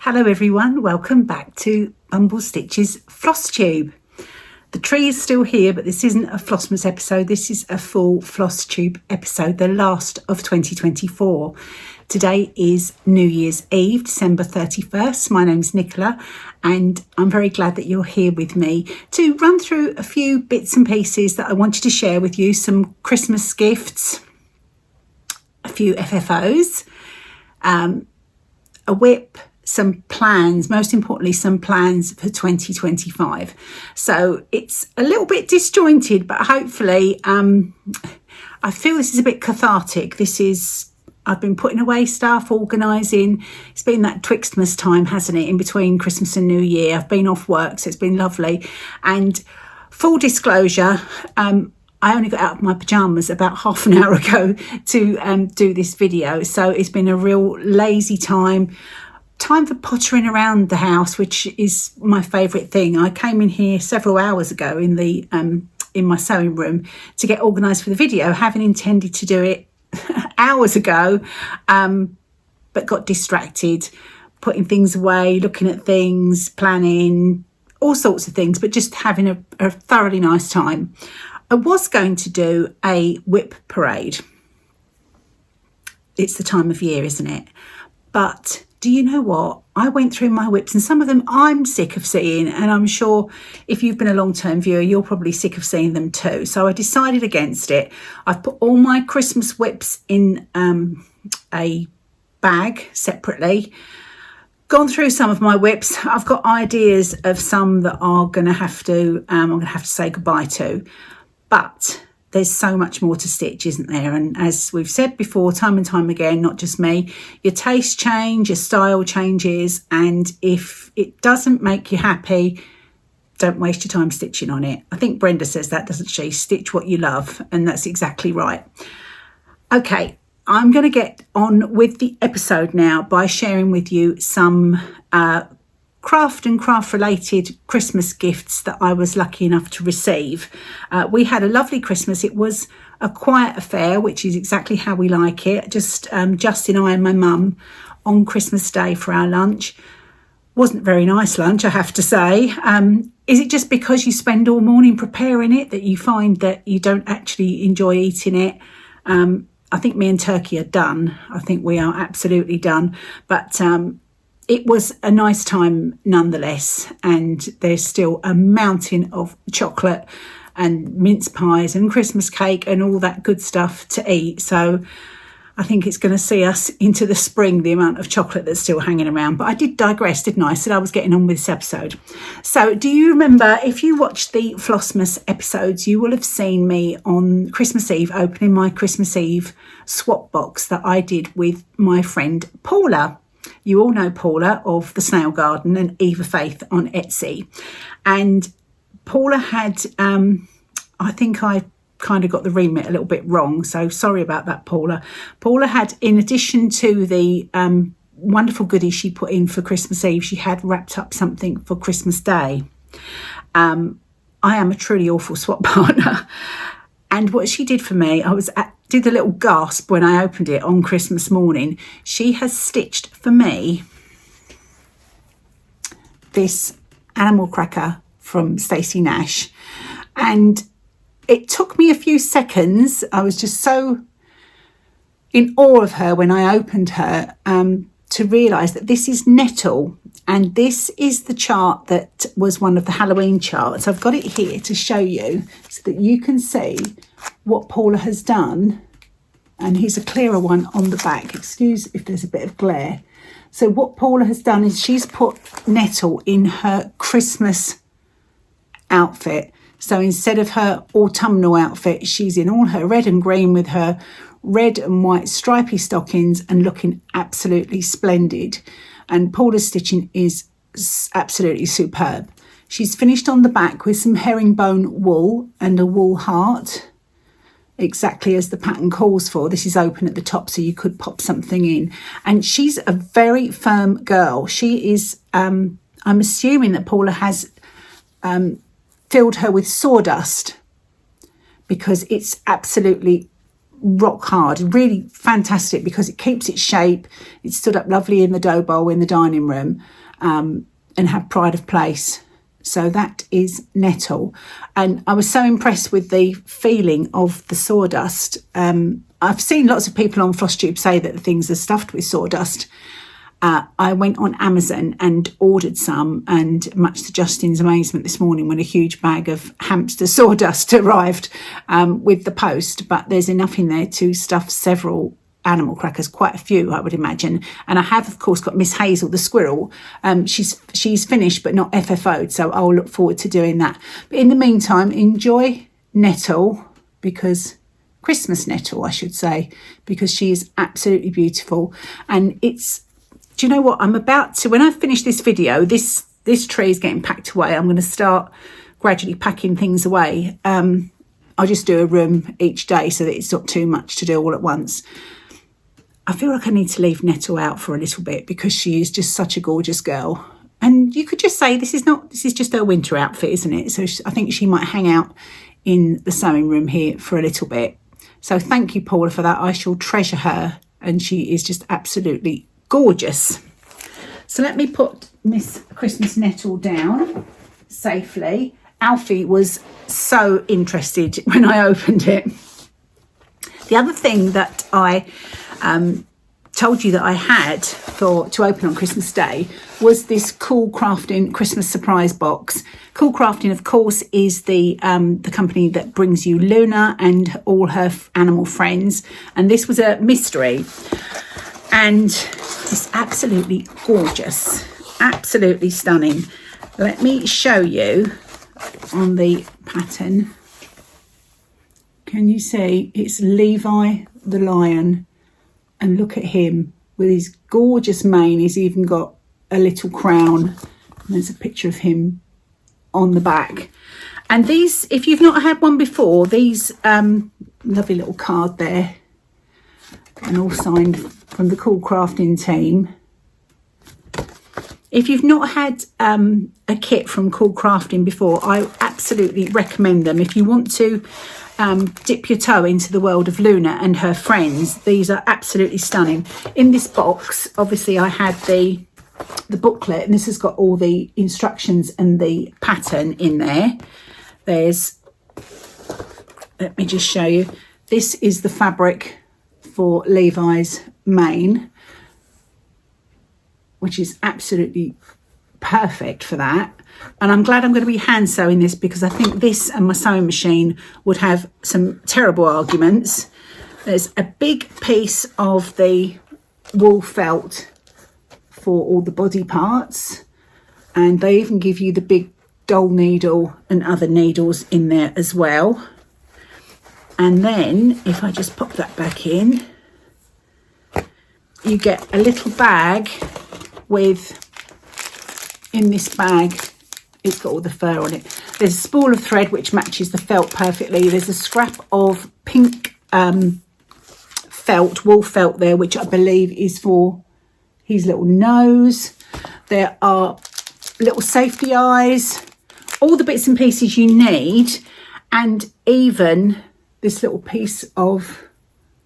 Hello everyone, welcome back to Bumble Stitch's Flosstube. The tree is still here, but this isn't a Flossmas episode. This is a full Flosstube episode, the last of 2024. Today is New Year's Eve, December 31st. My name's Nicola, and I'm very glad that you're here with me to run through a few bits and pieces that I wanted to share with you. Some Christmas gifts, a few FFOs, a whip, some plans, most importantly, some plans for 2025. So it's a little bit disjointed, but hopefully I feel this is a bit cathartic. I've been putting away stuff, organising. It's been that Twixtmas time, hasn't it, in between Christmas and New Year. I've been off work, so it's been lovely. And full disclosure, I only got out of my pyjamas about half an hour ago to do this video. So it's been a real lazy time for pottering around the house, which is my favourite thing. I came in here several hours ago in my sewing room to get organised for the video, having intended to do it hours ago, but got distracted, putting things away, looking at things, planning, all sorts of things, but just having a thoroughly nice time. I was going to do a whip parade. It's the time of year, isn't it? But do you know what? I went through my whips and some of them I'm sick of seeing, and I'm sure if you've been a long-term viewer, you're probably sick of seeing them too. So I decided against it. I've put all my Christmas whips in a bag separately. Gone through some of my whips. I've got ideas of some that are going to have to, I'm going to have to say goodbye to. But there's so much more to stitch, isn't there? And as we've said before, time and time again, not just me, your tastes change, your style changes. And if it doesn't make you happy, don't waste your time stitching on it. I think Brenda says that, doesn't she? Stitch what you love. And that's exactly right. Okay, I'm going to get on with the episode now by sharing with you some craft and craft related Christmas gifts that I was lucky enough to receive. We had a lovely Christmas. It was a quiet affair, which is exactly how we like it. Just Justin, I and my mum on Christmas Day for our lunch. Wasn't a very nice lunch, I have to say. Is it just because you spend all morning preparing it that you find that you don't actually enjoy eating it? I think me and Turkey are done. I think we are absolutely done. But it was a nice time nonetheless, and there's still a mountain of chocolate and mince pies and Christmas cake and all that good stuff to eat. So I think it's going to see us into the spring, the amount of chocolate that's still hanging around. But I did digress, didn't I? I said I was getting on with this episode. So do you remember, if you watched the Flossmas episodes, you will have seen me on Christmas Eve opening my Christmas Eve swap box that I did with my friend Paula. You all know Paula of the Snail Garden and Eva Faith on Etsy. And Paula had, I think I kind of got the remit a little bit wrong. So sorry about that, Paula. Paula had, in addition to the wonderful goodies she put in for Christmas Eve, she had wrapped up something for Christmas Day. I am a truly awful swap partner. And what she did for me, did a little gasp when I opened it on Christmas morning. She has stitched for me this animal cracker from Stacey Nash. And it took me a few seconds. I was just so in awe of her when I opened her to realise that this is nettle. And this is the chart that was one of the Halloween charts. I've got it here to show you so that you can see what Paula has done. And here's a clearer one on the back. Excuse if there's a bit of glare. So what Paula has done is she's put nettle in her Christmas outfit. So instead of her autumnal outfit, she's in all her red and green with her red and white stripy stockings and looking absolutely splendid. And Paula's stitching is absolutely superb. She's finished on the back with some herringbone wool and a wool heart, exactly as the pattern calls for. This is open at the top, so you could pop something in. And she's a very firm girl. She is, I'm assuming that Paula has filled her with sawdust, because it's absolutely rock hard, really fantastic because it keeps its shape. It stood up lovely in the dough bowl in the dining room, and had pride of place. So that is nettle. And I was so impressed with the feeling of the sawdust. I've seen lots of people on Flosstube say that the things are stuffed with sawdust. I went on Amazon and ordered some, and much to Justin's amazement this morning when a huge bag of hamster sawdust arrived with the post. But there's enough in there to stuff several animal crackers, quite a few I would imagine. And I have of course got Miss Hazel the squirrel. She's finished but not FFO'd, so I'll look forward to doing that. But in the meantime, enjoy nettle, because Christmas nettle I should say, because she is absolutely beautiful. And it's, do you know what, I'm about to, when I finish this video, this tree is getting packed away. I'm going to start gradually packing things away. I'll just do a room each day so that it's not too much to do all at once. I feel like I need to leave Nettle out for a little bit because she is just such a gorgeous girl. And you could just say this is just her winter outfit, isn't it? So I think she might hang out in the sewing room here for a little bit. So thank you, Paula, for that. I shall treasure her, and she is just absolutely gorgeous. So let me put Miss Christmas Nettle down safely. Alfie was so interested when I opened it. The other thing that I told you that I had to open on Christmas Day was this Cool Crafting Christmas surprise box. Cool Crafting, of course, is the company that brings you Luna and all her animal friends, and this was a mystery, and it's absolutely gorgeous, absolutely stunning. Let me show you on the pattern. Can you see? It's Levi the lion, and look at him with his gorgeous mane. He's even got a little crown, and there's a picture of him on the back. And these, if you've not had one before, these lovely little card there, and all signed from the Cool Crafting team. If you've not had a kit from Cool Crafting before, I absolutely recommend them. If you want to dip your toe into the world of Luna and her friends, these are absolutely stunning. In this box, obviously, I had the booklet, and this has got all the instructions and the pattern in there. There's, let me just show you. This is the fabric for Levi's mane, which is absolutely perfect for that. And I'm glad I'm going to be hand sewing this, because I think this and my sewing machine would have some terrible arguments. There's a big piece of the wool felt for all the body parts, and they even give you the big doll needle and other needles in there as well. And then if I just pop that back in, you get a little bag with, in this bag, it's got all the fur on it. There's a spool of thread which matches the felt perfectly. There's a scrap of pink felt, wool felt there, which I believe is for his little nose. There are little safety eyes, all the bits and pieces you need, and even this little piece of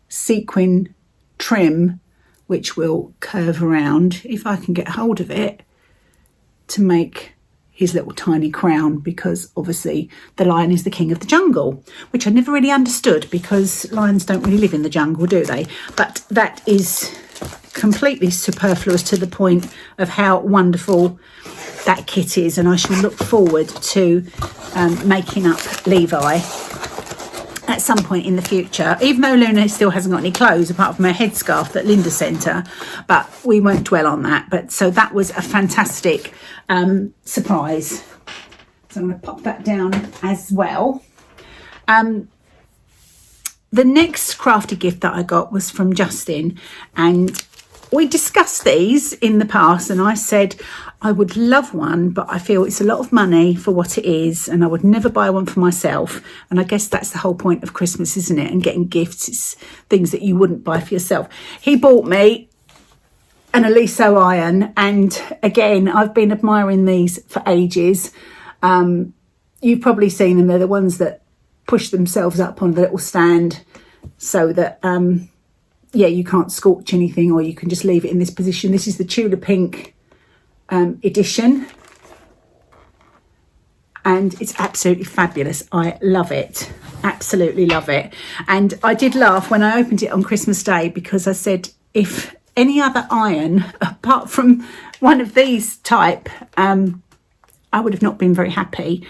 sequin trim which will curve around, if I can get hold of it, to make his little tiny crown, because obviously the lion is the king of the jungle, which I never really understood, because lions don't really live in the jungle, do they? But that is completely superfluous to the point of how wonderful that kit is, and I shall look forward to making up Levi at some point in the future, even though Luna still hasn't got any clothes apart from her headscarf that Linda sent her, but we won't dwell on that. But so that was a fantastic surprise. So I'm going to pop that down as well. The next crafty gift that I got was from Justin, and we discussed these in the past, and I said I would love one, but I feel it's a lot of money for what it is, and I would never buy one for myself. And I guess that's the whole point of Christmas, isn't it? And getting gifts, it's things that you wouldn't buy for yourself. He bought me an Aliso iron, and again, I've been admiring these for ages. You've probably seen them. They're the ones that push themselves up on the little stand so that yeah, you can't scorch anything, or you can just leave it in this position. This is the Tudor Pink edition, and it's absolutely fabulous. I love it, absolutely love it. And I did laugh when I opened it on Christmas Day, because I said, if any other iron apart from one of these type, I would have not been very happy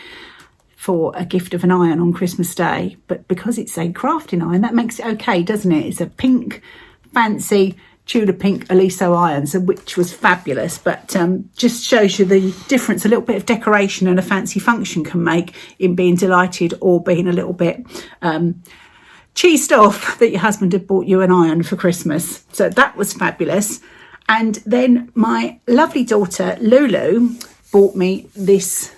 for a gift of an iron on Christmas Day. But because it's a crafting iron, that makes it okay, doesn't it? It's a pink, fancy Tudor Pink Aliso iron, so which was fabulous. But just shows you the difference a little bit of decoration and a fancy function can make in being delighted or being a little bit cheesed off that your husband had bought you an iron for Christmas. So that was fabulous. And then my lovely daughter Lulu bought me this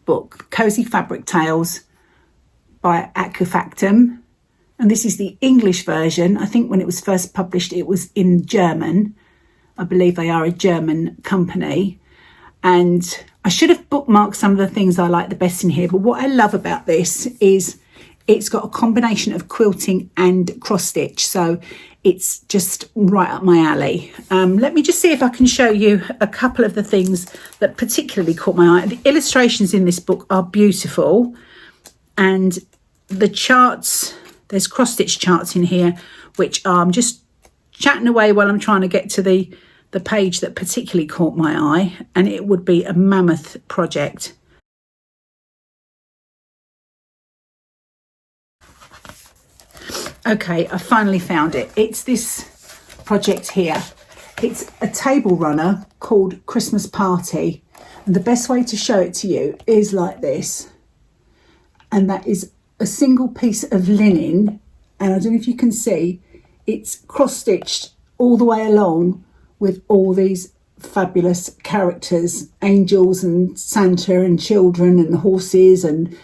book, Cozy Fabric Tales by Aquafactum. And this is the English version. I think when it was first published, it was in German. I believe they are a German company. And I should have bookmarked some of the things I like the best in here. But what I love about this is it's got a combination of quilting and cross stitch. So it's just right up my alley. Let me just see if I can show you a couple of the things that particularly caught my eye. The illustrations in this book are beautiful. And the charts, there's cross stitch charts in here, which I'm just chatting away while I'm trying to get to the page that particularly caught my eye. And it would be a mammoth project. Okay, I finally found it. It's this project here. It's a table runner called Christmas Party. And the best way to show it to you is like this. And that is a single piece of linen. And I don't know if you can see, it's cross-stitched all the way along with all these fabulous characters, angels and Santa and children and horses and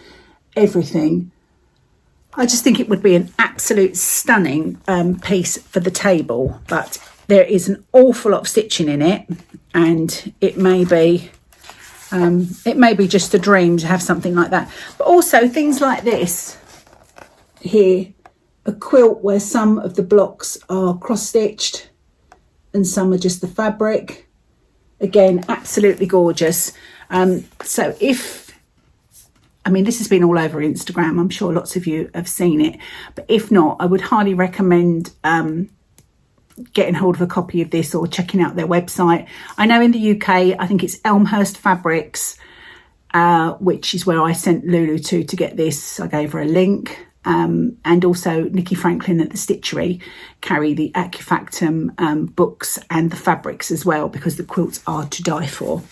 everything. I just think it would be an absolute stunning piece for the table, but there is an awful lot of stitching in it, and it may be just a dream to have something like that. But also things like this here, a quilt where some of the blocks are cross-stitched and some are just the fabric. Again, absolutely gorgeous. So this has been all over Instagram. I'm sure lots of you have seen it. But if not, I would highly recommend getting hold of a copy of this or checking out their website. I know in the UK, I think it's Elmhurst Fabrics, which is where I sent Lulu to get this. I gave her a link. And also Nikki Franklin at the Stitchery carry the Aquafactum books and the fabrics as well, because the quilts are to die for.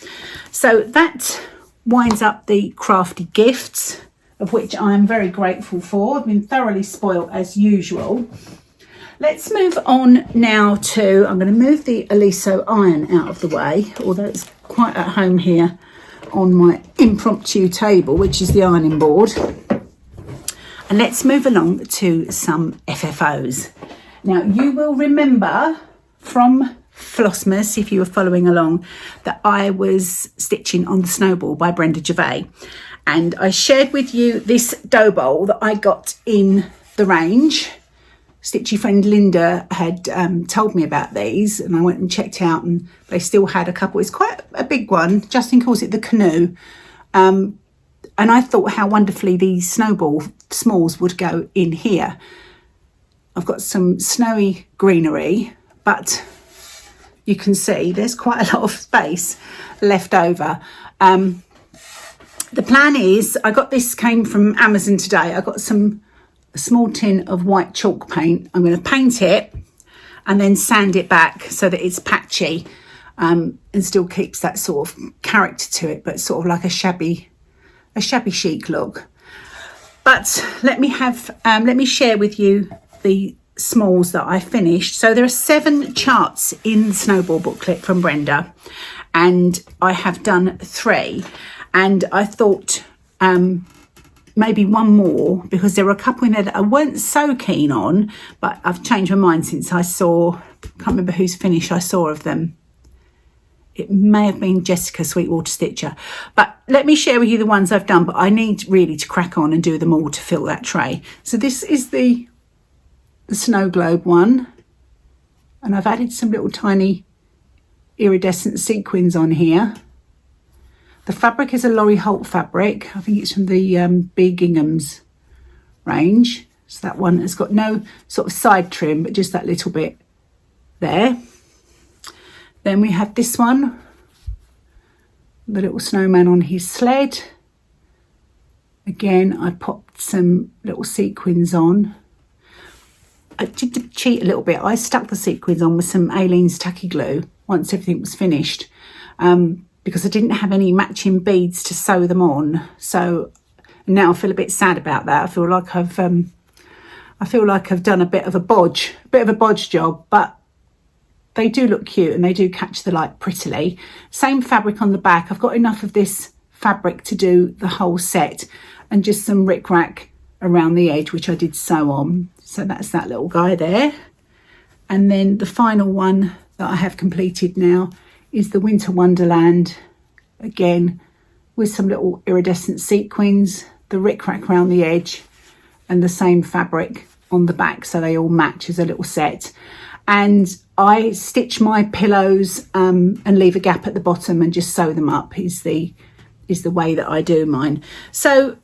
So that winds up the crafty gifts, of which I am very grateful for. I've been thoroughly spoilt as usual. Let's move on now to, I'm going to move the Aliso iron out of the way, although it's quite at home here on my impromptu table, which is the ironing board. And let's move along to some FFOs. Now, you will remember from Flossmas, if you were following along, that I was stitching on the Snowball by Brenda Gervais. And I shared with you this dough bowl that I got in the range. Stitchy friend Linda had told me about these, and I went and checked out, and they still had a couple. It's quite a big one. Justin calls it the canoe. And I thought how wonderfully these Snowball smalls would go in here. I've got some snowy greenery, but you can see there's quite a lot of space left over. The plan is, I got this, came from Amazon today. I got a small tin of white chalk paint. I'm going to paint it and then sand it back so that it's patchy and still keeps that sort of character to it, but sort of like a shabby chic look. But let me share with you the smalls that I finished. So there are 7 charts in the Snowball booklet from Brenda, and I have done 3, and I thought maybe one more, because there were a couple in there that I weren't so keen on, but I've changed my mind since I can't remember whose finish I saw of them. It may have been Jessica Sweetwater Stitcher, but let me share with you the ones I've done, but I need really to crack on and do them all to fill that tray. So this is the the snow globe one, and I've added some little tiny iridescent sequins on here. The fabric is a Laurie Holt fabric. I think it's from the B. Gingham's range. So that one has got no sort of side trim, but just that little bit there. Then we have this one, the little snowman on his sled. Again, I popped some little sequins on. I did cheat a little bit. I stuck the sequins on with some Aleene's tacky glue once everything was finished, because I didn't have any matching beads to sew them on. So now I feel a bit sad about that. I feel like I've done a bit of a bodge job, but they do look cute and they do catch the light prettily. Same fabric on the back. I've got enough of this fabric to do the whole set, and just some rickrack around the edge, which I did sew on. So that's that little guy there. And then the final one that I have completed now is the Winter Wonderland, again with some little iridescent sequins, the rickrack around the edge, and the same fabric on the back, so they all match as a little set. And I stitch my pillows and leave a gap at the bottom and just sew them up is the way that I do mine. So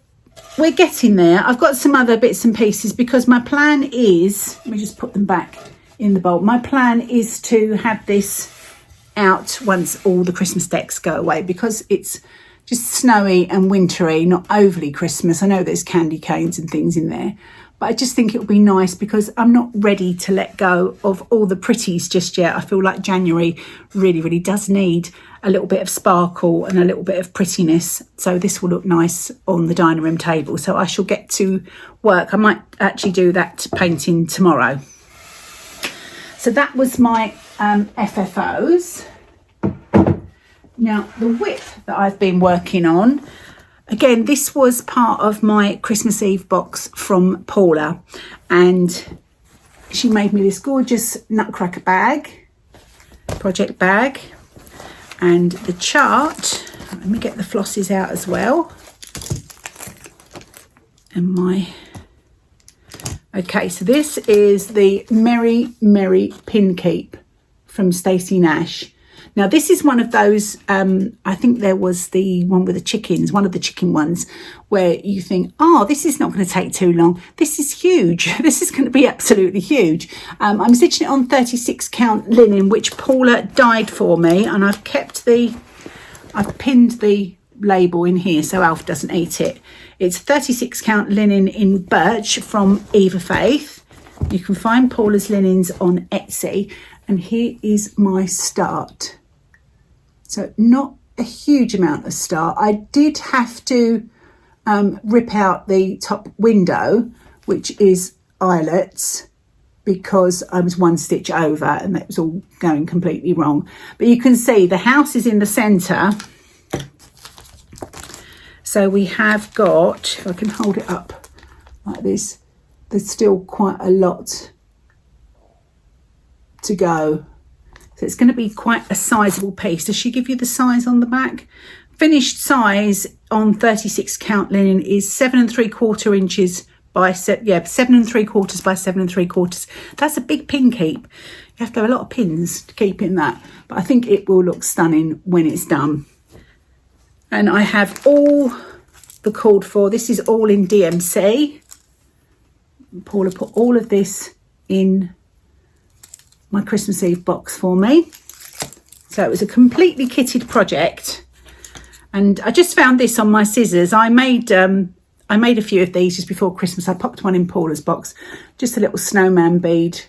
we're getting there. I've got some other bits and pieces, because my plan is, let me just put them back in the bowl. My plan is to have this out once all the Christmas decks go away, because it's just snowy and wintry, not overly Christmas. I know there's candy canes and things in there, but I just think it would be nice, because I'm not ready to let go of all the pretties just yet. I feel like January really does need a little bit of sparkle and a little bit of prettiness. So this will look nice on the dining room table. So I shall get to work. I might actually do that painting tomorrow. So that was my FFOs. Now, the whip that I've been working on, again, this was part of my Christmas Eve box from Paula, and she made me this gorgeous nutcracker bag, project bag, and the chart. Let me get the flosses out as well. And okay, so this is the Merry Pin Keep from Stacey Nash. Now, this is one of those, I think there was the one with the chickens, one of the chicken ones, where you think, oh, this is not going to take too long. This is huge. This is going to be absolutely huge. I'm stitching it on 36 count linen, which Paula dyed for me. And I've pinned the label in here so Alf doesn't eat it. It's 36 count linen in birch from Eva Faith. You can find Paula's linens on Etsy. And here is my start. So not a huge amount of start. I did have to rip out the top window, which is eyelets, because I was one stitch over and that was all going completely wrong. But you can see the house is in the centre. So we have got, if I can hold it up like this, there's still quite a lot to go. So it's going to be quite a sizable piece. Does she give you the size on the back? Finished size on 36 count linen is 7 3/4 inches by 7 3/4 by 7 3/4. That's a big pin keep. You have to have a lot of pins to keep in that, but I think it will look stunning when it's done. And I have all the called for. This is all in DMC. Paula put all of this in my Christmas Eve box for me. So it was a completely kitted project, and I just found this on my scissors. I made a few of these just before Christmas. I popped one in Paula's box, just a little snowman bead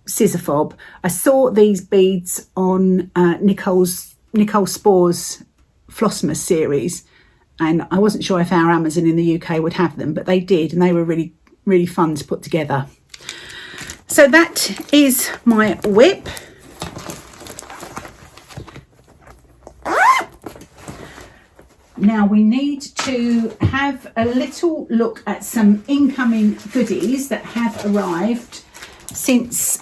scissor fob. I saw these beads on Nicole Spore's Flossmas series, and I wasn't sure if our Amazon in the UK would have them, but they did, and they were really fun to put together. So that is my whip. Now we need to have a little look at some incoming goodies that have arrived since,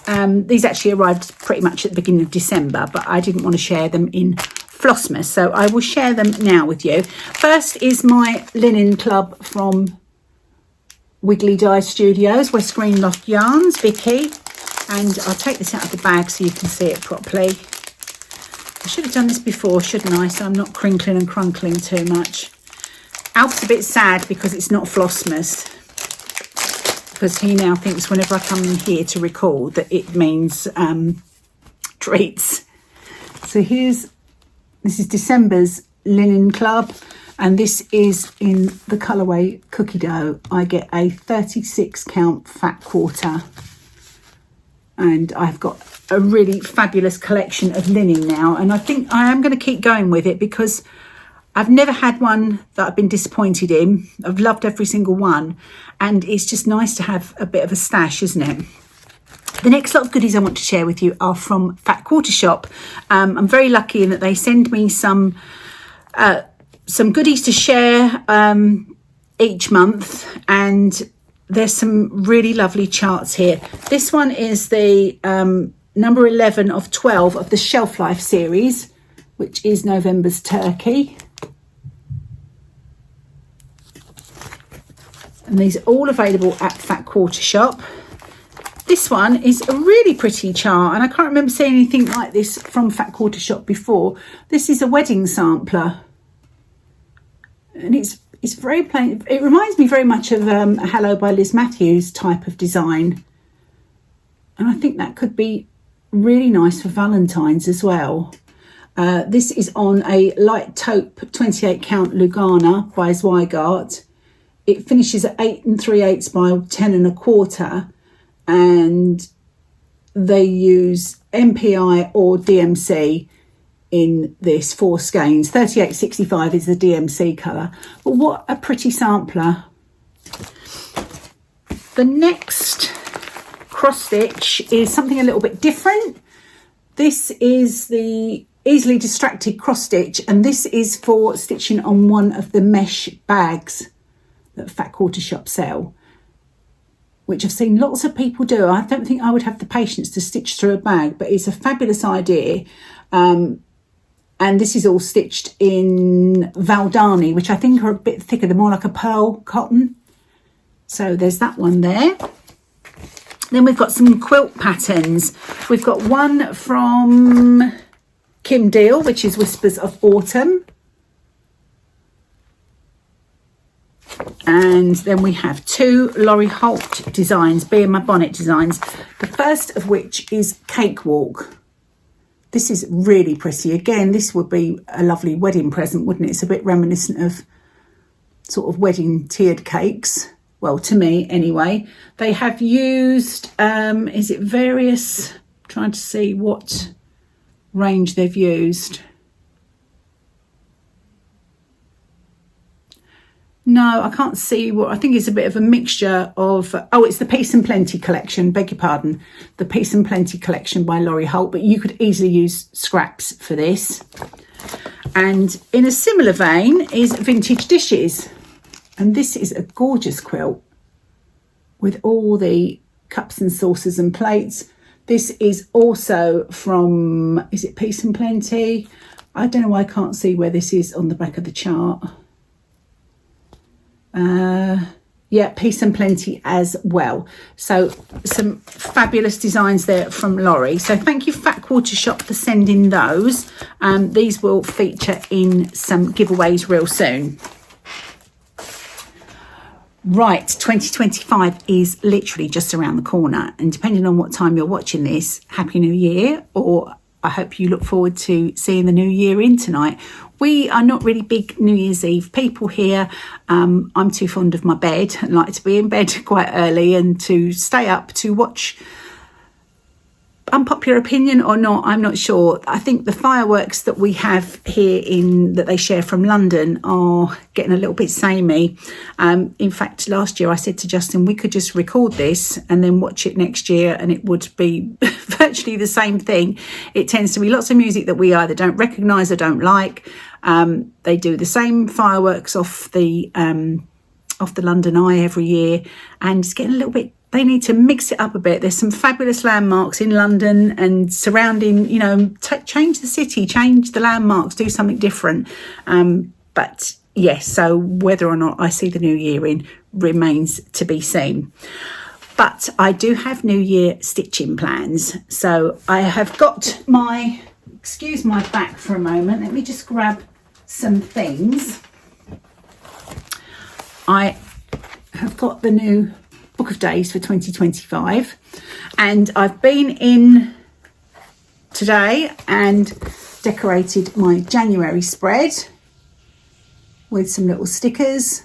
these actually arrived pretty much at the beginning of December, but I didn't want to share them in Flossmas, so I will share them now with you. First is my linen club from Wiggly Dye Studios, West Green Loft Yarns, Vicky. And I'll take this out of the bag so you can see it properly. I should have done this before, shouldn't I? So I'm not crinkling and crunkling too much. Alf's a bit sad because it's not Flossmas, because he now thinks whenever I come in here to record that it means treats. So this is December's Linen Club, and this is in the colourway Cookie Dough. I get a 36 count fat quarter, and I've got a really fabulous collection of linen now, and I think I am going to keep going with it because I've never had one that I've been disappointed in. I've loved every single one, and it's just nice to have a bit of a stash, isn't it? The next lot of goodies I want to share with you are from Fat Quarter Shop. I'm very lucky in that they send me some goodies to share each month, and there's some really lovely charts here. This one is the number 11 of 12 of the Shelf Life series, which is November's turkey. And these are all available at Fat Quarter Shop. This one is a really pretty chart, and I can't remember seeing anything like this from Fat Quarter Shop before. This is a wedding sampler, and it's very plain. It reminds me very much of a Hello by Liz Matthews type of design, and I think that could be really nice for Valentine's as well. This is on a light taupe 28 count Lugana by Zweigart. It finishes at 8 3/8 by 10 1/4, and they use MPI or DMC in this, 4 skeins. 3865 is the DMC colour. But what a pretty sampler. The next cross stitch is something a little bit different. This is the Easily Distracted cross stitch, and this is for stitching on one of the mesh bags that Fat Quarter Shop sell, which I've seen lots of people do. I don't think I would have the patience to stitch through a bag, but it's a fabulous idea. And this is all stitched in Valdani, which I think are a bit thicker. They're more like a pearl cotton. So there's that one there. Then we've got some quilt patterns. We've got one from Kim Deal, which is Whispers of Autumn. And then we have 2 Laurie Holt designs, Be in My Bonnet designs. The first of which is Cakewalk. This is really pretty. Again, this would be a lovely wedding present, wouldn't it? It's a bit reminiscent of sort of wedding tiered cakes. Well, to me anyway. They have used, is it various, trying to see what range they've used. No, I can't see what. I think it's a bit of a mixture of, it's the Peace and Plenty collection, beg your pardon, the Peace and Plenty collection by Laurie Holt, but you could easily use scraps for this. And in a similar vein is Vintage Dishes, and this is a gorgeous quilt with all the cups and saucers and plates. This is also from, is it Peace and Plenty? I don't know why I can't see where this is on the back of the chart. Yeah, Peace and Plenty as well. So some fabulous designs there from Laurie. So thank you, Fat Quarter Shop, for sending those. These will feature in some giveaways real soon. Right, 2025 is literally just around the corner, and depending on what time you're watching this, Happy New Year, or I hope you look forward to seeing the new year in tonight. We are not really big New Year's Eve people here. I'm too fond of my bed and like to be in bed quite early and to stay up to watch. Unpopular opinion or not, I'm not sure. I think the fireworks that we have here that they share from London are getting a little bit samey. In fact, last year I said to Justin, we could just record this and then watch it next year and it would be virtually the same thing. It tends to be lots of music that we either don't recognise or don't like. They do the same fireworks off the London Eye every year, and it's getting a little bit. They need to mix it up a bit. There's some fabulous landmarks in London and surrounding, change the city, change the landmarks, do something different. But yes, so whether or not I see the new year in remains to be seen. But I do have New Year stitching plans. So I have got my, excuse my back for a moment, let me just grab some things. I have got the new book of days for 2025, and I've been in today and decorated my January spread with some little stickers,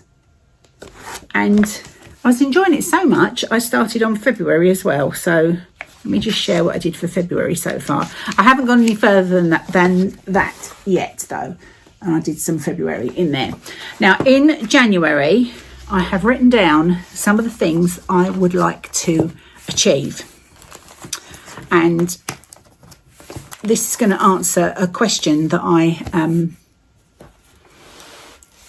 and I was enjoying it so much I started on February as well. So let me just share what I did for February so far. I haven't gone any further than that yet though, and I did some February in there. Now in January I have written down some of the things I would like to achieve, and this is going to answer a question that I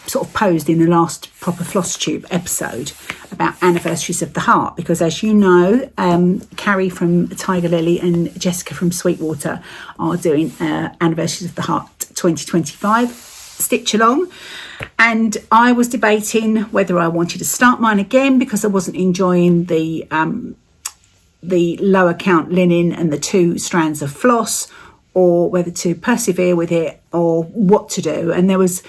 sort of posed in the last proper Flosstube episode about anniversaries of the heart, because as you know, Carrie from Tiger Lily and Jessica from Sweetwater are doing anniversaries of the heart 2025 stitch along, and I was debating whether I wanted to start mine again because I wasn't enjoying the lower count linen and the 2 strands of floss, or whether to persevere with it or what to do. And it's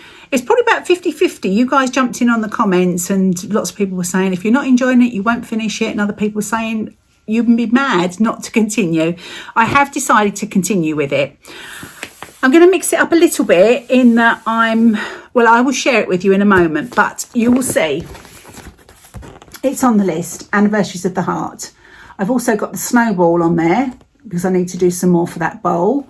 probably about 50-50. You guys jumped in on the comments and lots of people were saying if you're not enjoying it you won't finish it, and other people were saying you'd be mad not to continue. I have decided to continue with it. I'm going to mix it up a little bit in that I will share it with you in a moment, but you will see it's on the list, anniversaries of the heart. I've also got the snowball on there because I need to do some more for that bowl.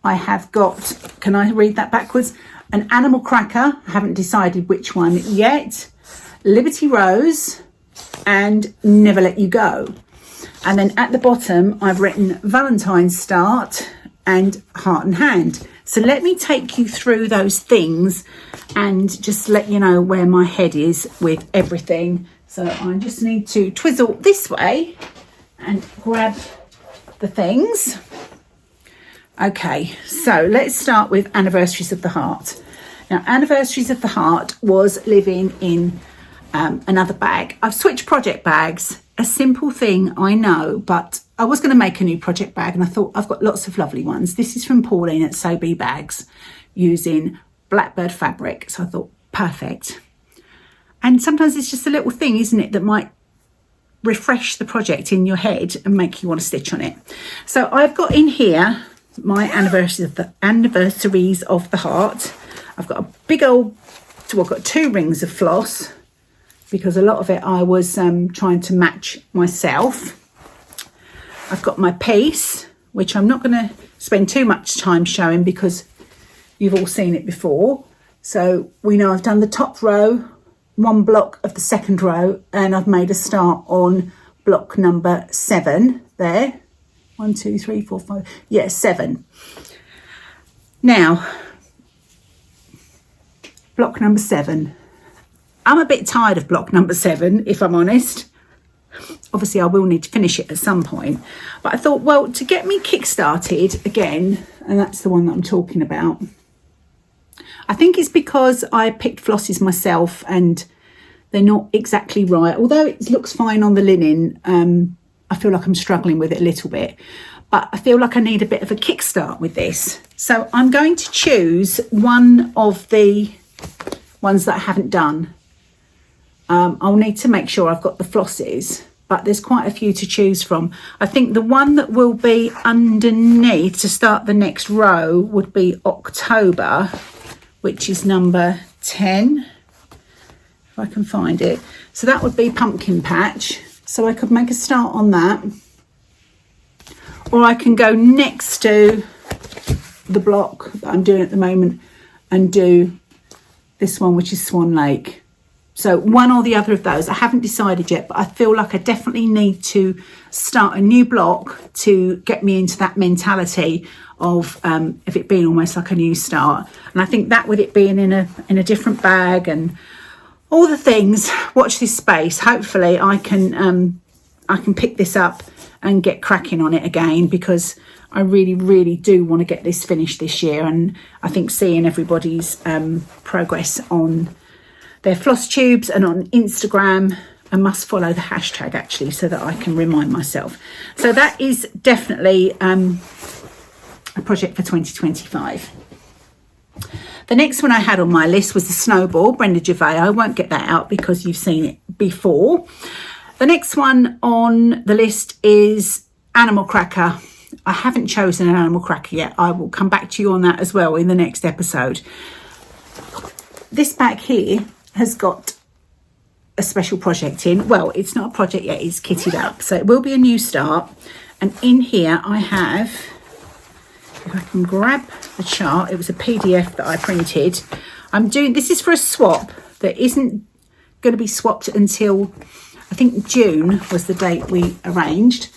I have got, can I read that backwards? An animal cracker, I haven't decided which one yet, Liberty Rose, and Never Let You Go. And then at the bottom, I've written Valentine's Start and Heart and Hand. So let me take you through those things and just let you know where my head is with everything. So I just need to twizzle this way and grab the things. Okay, so let's start with anniversaries of the heart. Now, anniversaries of the heart was living in another bag. I've switched project bags, a simple thing, I know, but I was going to make a new project bag and I thought I've got lots of lovely ones. This is from Pauline at So Be Bags using Blackbird fabric, so I thought perfect. And sometimes it's just a little thing, isn't it, that might refresh the project in your head and make you want to stitch on it. So I've got in here my anniversaries of the heart. I've got a big old, so I've got 2 rings of floss because a lot of it I was trying to match myself. I've got my piece, which I'm not going to spend too much time showing because you've all seen it before. So we know I've done the top row, 1 block of the second row, and I've made a start on block number 7 there. 1, 2, 3, 4, 5, yeah, 7. Now, block number 7. I'm a bit tired of block number 7, if I'm honest. Obviously, I will need to finish it at some point. But I thought, well, to get me kick-started again, and that's the one that I'm talking about, I think it's because I picked flosses myself and they're not exactly right. Although it looks fine on the linen, I feel like I'm struggling with it a little bit. But I feel like I need a bit of a kickstart with this. So I'm going to choose one of the ones that I haven't done. I'll need to make sure I've got the flosses, but there's quite a few to choose from. I think the one that will be underneath to start the next row would be October, which is number 10, if I can find it. So that would be Pumpkin Patch. So I could make a start on that. Or I can go next to the block that I'm doing at the moment and do this one, which is Swan Lake. So one or the other of those. I haven't decided yet, but I feel like I definitely need to start a new block to get me into that mentality of it being almost like a new start. And I think that with it being in a different bag and all the things, watch this space. Hopefully I can pick this up and get cracking on it again, because I really, really do want to get this finished this year. And I think seeing everybody's progress on They're Flosstubes, and on Instagram I must follow the hashtag actually so that I can remind myself. So that is definitely a project for 2025. The next one I had on my list was the snowball, Brenda Gervais. I won't get that out because you've seen it before. The next one on the list is animal cracker. I haven't chosen an animal cracker yet. I will come back to you on that as well in the next episode. This back here has got a special project in. Well, it's not a project yet, it's kitted up. So it will be a new start. And in here I have, if I can grab the chart, it was a PDF that I printed. This is for a swap that isn't going to be swapped until, I think June was the date we arranged.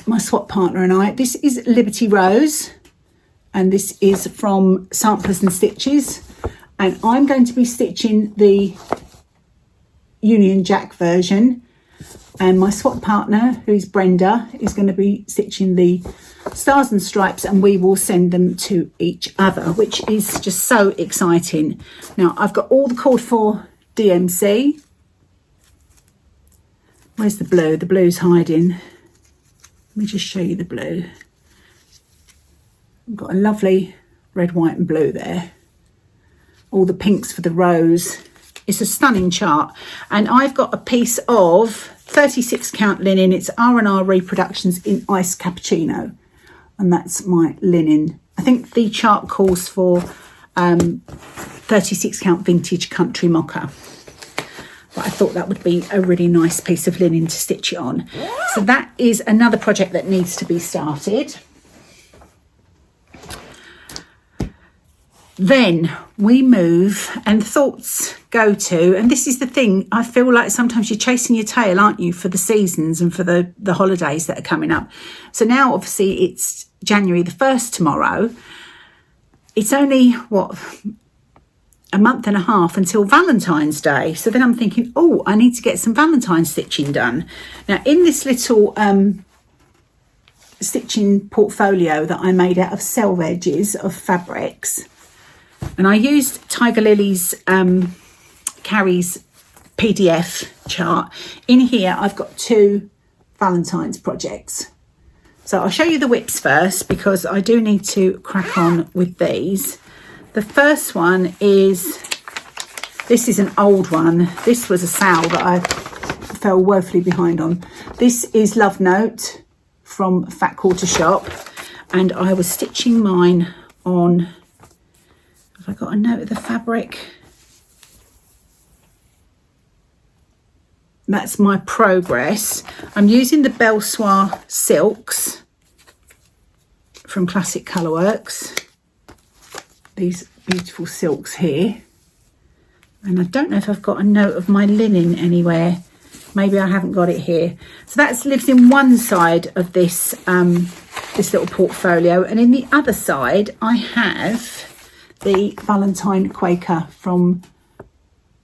My swap partner and I. This is Liberty Rose, and this is from Samplers and Stitches. And I'm going to be stitching the Union Jack version, and my swap partner, who's Brenda, is going to be stitching the Stars and Stripes, and we will send them to each other, which is just so exciting. Now I've got all the cord for DMC. Where's the blue? The blue's hiding. Let me just show you the blue. I've got a lovely red, white and blue there. All the pinks for the rose. It's a stunning chart, and I've got a piece of 36 count linen. It's R&R Reproductions in Ice Cappuccino, and that's my linen. I think the chart calls for 36 count vintage country mocha, but I thought that would be a really nice piece of linen to stitch it on. So that is another project that needs to be started. Then we move, and thoughts go to, and this is the thing, I feel like sometimes you're chasing your tail, aren't you, for the seasons and for the holidays that are coming up. So now obviously it's January the 1st tomorrow. It's only, a month and a half until Valentine's Day. So then I'm thinking, oh, I need to get some Valentine's stitching done. Now in this little stitching portfolio that I made out of selvages of fabrics, and I used Tiger Lily's Carrie's PDF chart. In here I've got 2 Valentine's projects. So I'll show you the whips first because I do need to crack on with these. The first one is, this is an old one. This was a sale that I fell woefully behind on. This is Love Note from Fat Quarter Shop, and I was stitching mine on, have I got a note of the fabric? That's my progress. I'm using the Belsoir silks from Classic Colourworks. These beautiful silks here. And I don't know if I've got a note of my linen anywhere. Maybe I haven't got it here. So that lives in one side of this, this little portfolio. And in the other side, I have the Valentine Quaker from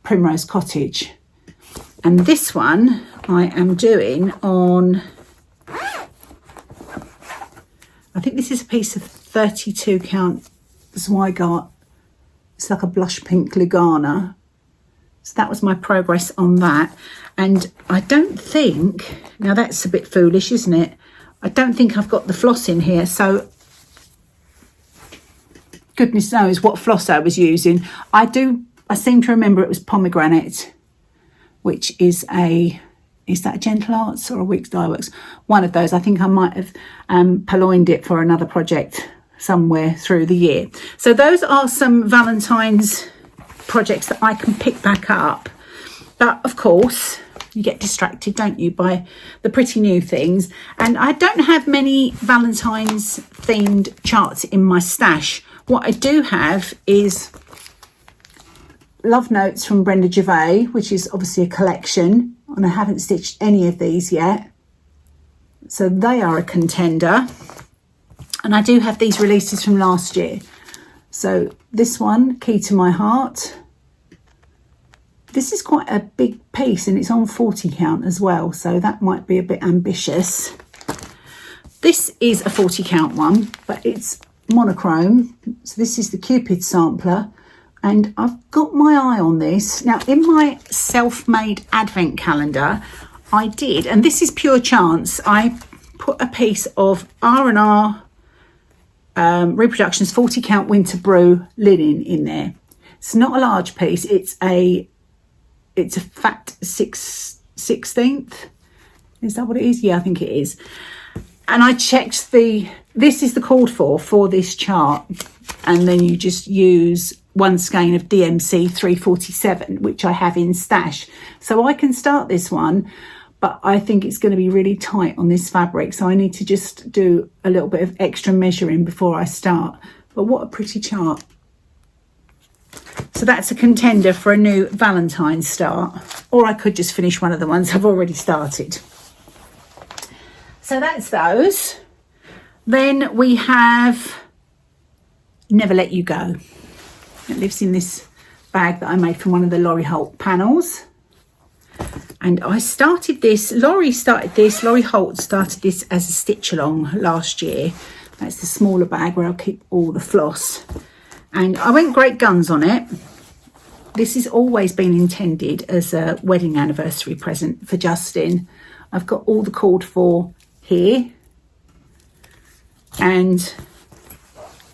Primrose Cottage. And this one I am doing on, I think this is a piece of 32 count Zweigart. It's like a blush pink Lugana. So that was my progress on that. And I don't think, now that's a bit foolish, isn't it? I don't think I've got the floss in here. So goodness knows what floss I was using. I seem to remember it was pomegranate, which is that a Gentle Arts or a Weeks Dye Works? One of those. I think I might have purloined it for another project somewhere through the year. So those are some Valentine's projects that I can pick back up. But of course, you get distracted, don't you, by the pretty new things. And I don't have many Valentine's themed charts in my stash. What I do have is Love Notes from Brenda Gervais, which is obviously a collection, and I haven't stitched any of these yet. So they are a contender. And I do have these releases from last year. So this one, Key to My Heart. This is quite a big piece and it's on 40 count as well. So that might be a bit ambitious. This is a 40 count one, but it's monochrome. So this is the Cupid sampler. And I've got my eye on this. Now, in my self-made advent calendar, I did, and this is pure chance, I put a piece of R&R Reproductions 40 count winter brew linen in there. It's not a large piece, it's a fat 16th. Is that what it is? Yeah, I think it is. And I checked this is the called for this chart, and then you just use one skein of DMC 347, which I have in stash. So I can start this one, but I think it's going to be really tight on this fabric. So I need to just do a little bit of extra measuring before I start. But what a pretty chart. So that's a contender for a new Valentine's start. Or I could just finish one of the ones I've already started. So that's those. Then we have Never Let You Go. It lives in this bag that I made from one of the Laurie Holt panels. And I started this, Laurie Holt started this as a stitch along last year. That's the smaller bag where I'll keep all the floss. And I went great guns on it. This has always been intended as a wedding anniversary present for Justin. I've got all the called for here. And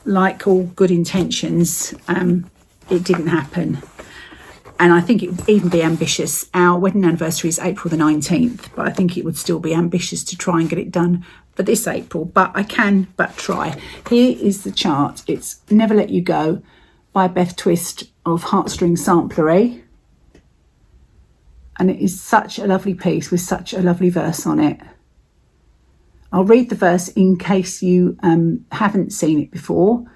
like all good intentions, it didn't happen. And I think it would even be ambitious. Our wedding anniversary is April the 19th, but I think it would still be ambitious to try and get it done for this April. But I can but try. Here is the chart. It's Never Let You Go by Beth Twist of Heartstring Samplery. And it is such a lovely piece with such a lovely verse on it. I'll read the verse in case you haven't seen it before.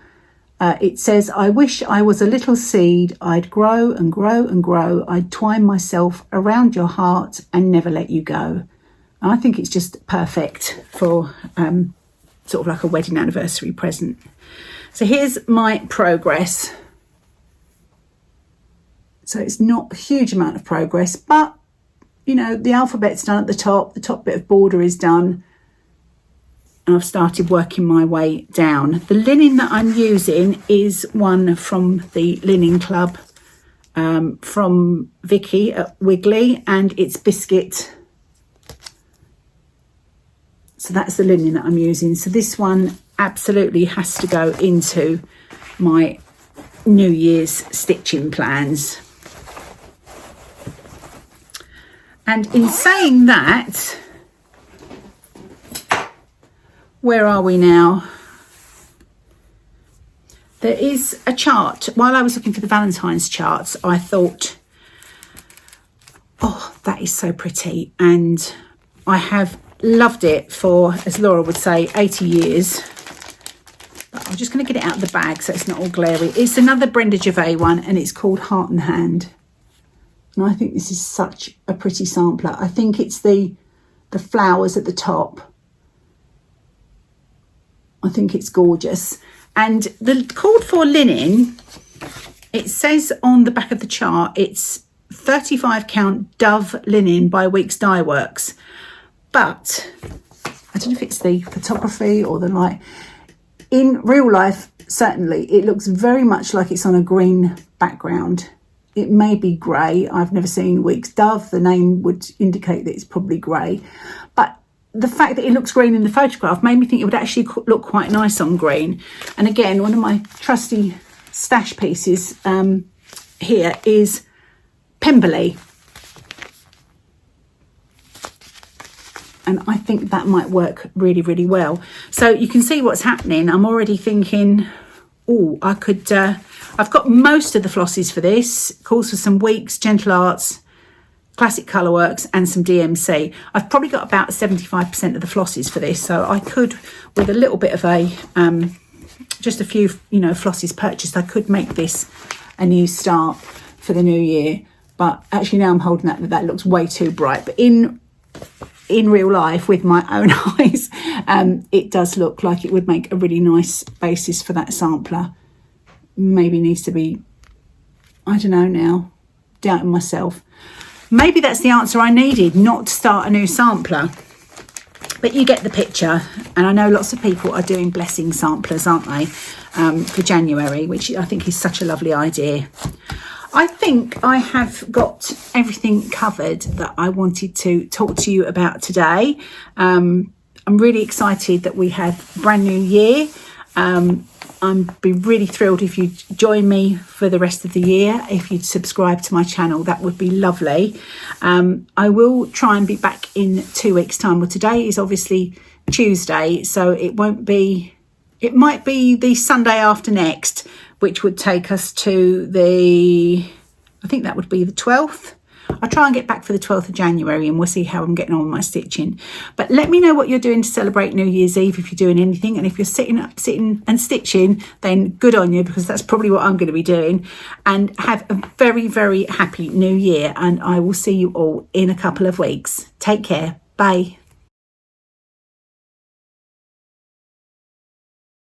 It says, I wish I was a little seed, I'd grow and grow and grow, I'd twine myself around your heart and never let you go. And I think it's just perfect for sort of like a wedding anniversary present. So here's my progress. So it's not a huge amount of progress, but you know, the alphabet's done at the top bit of border is done. And I've started working my way down. The linen that I'm using is one from the Linen Club from Vicky at Wiggly, and it's biscuit. So that's the linen that I'm using. So this one absolutely has to go into my New Year's stitching plans. And in saying that, where are we now? There is a chart. While I was looking for the Valentine's charts, I thought, oh, that is so pretty. And I have loved it for, as Laura would say, 80 years. But I'm just going to get it out of the bag so it's not all glary. It's another Brenda Gervais one, and it's called Heart and Hand. And I think this is such a pretty sampler. I think it's the flowers at the top. I think it's gorgeous. And the called for linen, it says on the back of the chart, it's 35 count Dove linen by Weeks Dye Works. But I don't know if it's the photography or the light. In real life, certainly, it looks very much like it's on a green background. It may be grey. I've never seen Weeks Dove. The name would indicate that it's probably grey. But the fact that it looks green in the photograph made me think it would actually look quite nice on green. And again, one of my trusty stash pieces here is Pemberley. And I think that might work really, really well. So you can see what's happening. I'm already thinking, oh, I could, I've got most of the flosses for this. Calls for some Weeks, Gentle Arts, Classic Colourworks and some DMC. I've probably got about 75% of the flosses for this, so I could, with a little bit of a, just a few, you know, flosses purchased, I could make this a new start for the new year. But actually now I'm holding that looks way too bright. But in real life, with my own eyes, it does look like it would make a really nice basis for that sampler. Maybe needs to be, I don't know now, doubting myself. Maybe that's the answer I needed, not to start a new sampler. But you get the picture, and I know lots of people are doing blessing samplers, aren't they, for January, which I think is such a lovely idea. I think I have got everything covered that I wanted to talk to you about today. I'm really excited that we have a brand new year. I'd be really thrilled if you join me for the rest of the year. If you'd subscribe to my channel, that would be lovely. I will try and be back in 2 weeks' time. Well, today is obviously Tuesday, so it might be the Sunday after next, which would take us to I think that would be the 12th. I'll try and get back for the 12th of January, and we'll see how I'm getting on with my stitching. But let me know what you're doing to celebrate New Year's Eve, if you're doing anything. And if you're sitting and stitching, then good on you, because that's probably what I'm going to be doing. And have a very, very happy New Year. And I will see you all in a couple of weeks. Take care. Bye.